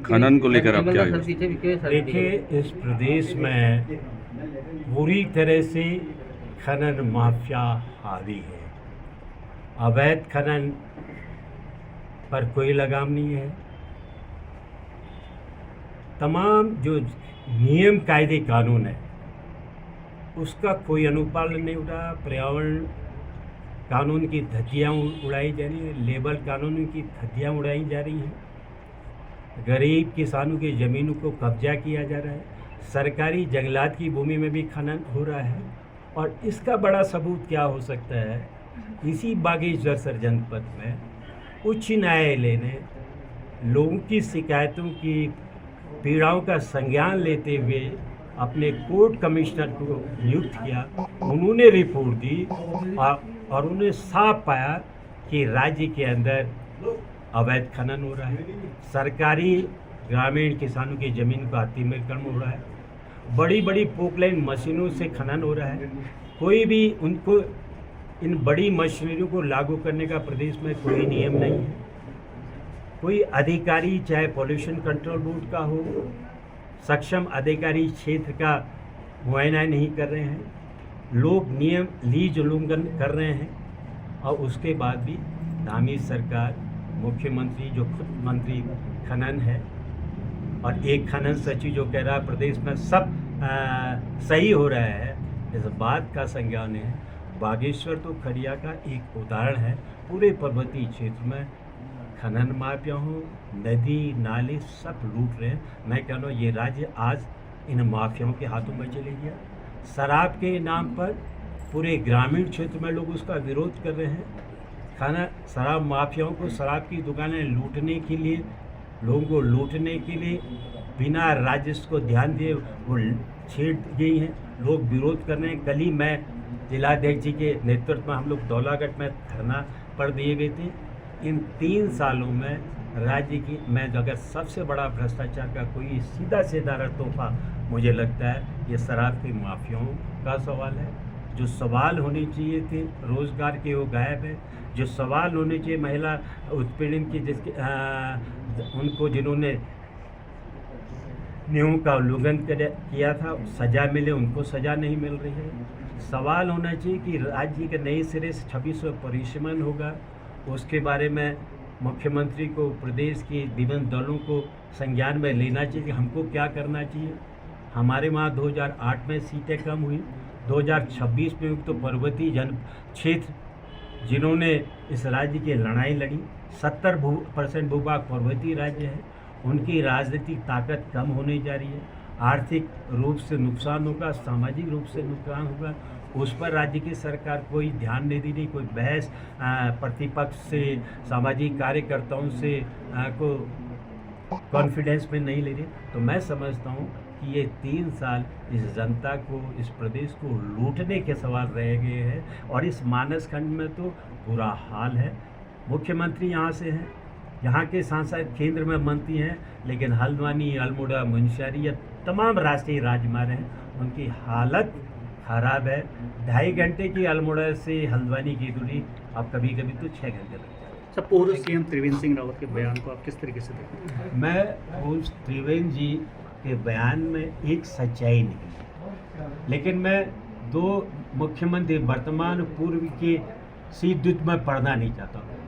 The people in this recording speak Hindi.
खनन को लेकर आप क्या देखिए, इस प्रदेश में पूरी तरह से खनन माफिया हावी है। अवैध खनन पर कोई लगाम नहीं है। तमाम जो नियम कायदे कानून है उसका कोई अनुपालन नहीं हो रहा। पर्यावरण कानून की धज्जियाँ उड़ाई जा रही हैं, लेबर कानून की धज्जियाँ उड़ाई जा रही हैं, गरीब किसानों की ज़मीनों को कब्जा किया जा रहा है, सरकारी जंगलात की भूमि में भी खनन हो रहा है। और इसका बड़ा सबूत क्या हो सकता है? इसी बागेश्वर जनपद में उच्च न्यायालय ने लोगों की शिकायतों की पीड़ाओं का संज्ञान लेते हुए अपने कोर्ट कमिश्नर को नियुक्त किया। उन्होंने रिपोर्ट दी और उन्हें साफ पाया कि राज्य के अंदर अवैध खनन हो रहा है, सरकारी ग्रामीण किसानों की ज़मीन का अतिक्रमण हो रहा है, बड़ी बड़ी पोकलाइन मशीनों से खनन हो रहा है। कोई भी उनको इन बड़ी मशीनरियों को लागू करने का प्रदेश में कोई नियम नहीं है। कोई अधिकारी, चाहे पॉल्यूशन कंट्रोल बोर्ड का हो, सक्षम अधिकारी क्षेत्र का मुआयना नहीं कर रहे हैं। लोग नियम लीज उल्लंघन कर रहे हैं और उसके बाद भी धामी सरकार, मुख्यमंत्री जो खुद मंत्री खनन है और एक खनन सचिव जो कह रहा है प्रदेश में सब सही हो रहा है, इस बात का संज्ञान है। बागेश्वर तो खड़िया का एक उदाहरण है। पूरे पर्वतीय क्षेत्र में खनन माफिया हो, नदी नाले सब लूट रहे हैं। मैं कह रहा हूँ ये राज्य आज इन माफियाओं के हाथों में चले गया। शराब के नाम पर पूरे ग्रामीण क्षेत्र में लोग उसका विरोध कर रहे हैं। शराब माफियाओं को शराब की दुकानें लूटने के लिए, लोगों को लूटने के लिए बिना राजस्व को ध्यान दिए वो छेड़ गई हैं। लोग विरोध कर रहे हैं। कल ही मैं जिलाध्यक्ष जी के नेतृत्व में हम लोग दौलागढ़ में धरना पर दिए गए थे। इन 3 सालों में राज्य की मैं अगर सबसे बड़ा भ्रष्टाचार का कोई सीधा तोहफा मुझे लगता है ये शराब के माफियाओं का सवाल है। जो सवाल होने चाहिए थे रोज़गार के वो गायब है। जो सवाल होने चाहिए महिला उत्पीड़न की उनको जिन्होंने नियमों का उल्लंघन किया था सज़ा मिले, उनको सज़ा नहीं मिल रही है। सवाल होना चाहिए कि राज्य के नए सिरे से 2600 परिसीमन होगा, उसके बारे में मुख्यमंत्री को, प्रदेश के विभिन्न दलों को संज्ञान में लेना चाहिए कि हमको क्या करना चाहिए। हमारे वहाँ 2008 में सीटें कम हुई, 2026 में तो पर्वतीय जन क्षेत्र जिन्होंने इस राज्य की लड़ाई लड़ी, 70% भूभाग पर्वतीय राज्य है, उनकी राजनीतिक ताकत कम होने जा रही है। आर्थिक रूप से नुकसान होगा, सामाजिक रूप से नुकसान होगा, उस पर राज्य की सरकार कोई ध्यान नहीं दे रही। कोई बहस प्रतिपक्ष से, सामाजिक कार्यकर्ताओं से को कॉन्फिडेंस में नहीं ले रही। तो मैं समझता हूँ कि ये 3 साल इस जनता को, इस प्रदेश को लूटने के सवाल रह गए हैं। और इस मानस खंड में तो बुरा हाल है। मुख्यमंत्री यहाँ से हैं, यहाँ के सांसद केंद्र में मंत्री हैं, लेकिन हल्द्वानी, अल्मोड़ा, मुंशियारी या तमाम राष्ट्रीय राजमार्ग हैं, उनकी हालत खराब है। 2.5 घंटे की अल्मोड़ा से हल्द्वानी की दूरी अब कभी कभी तो 6 घंटे लगते हैं। सर, पूर्व सीएम त्रिवेंद्र सिंह रावत के बयान को आप किस तरीके से देखते हैं? मैं उस त्रिवेंद्र जी के बयान में एक सच्चाई नहीं, लेकिन मैं 2 मुख्यमंत्री वर्तमान पूर्व के सीधुत में पढ़ना नहीं चाहता हूँ।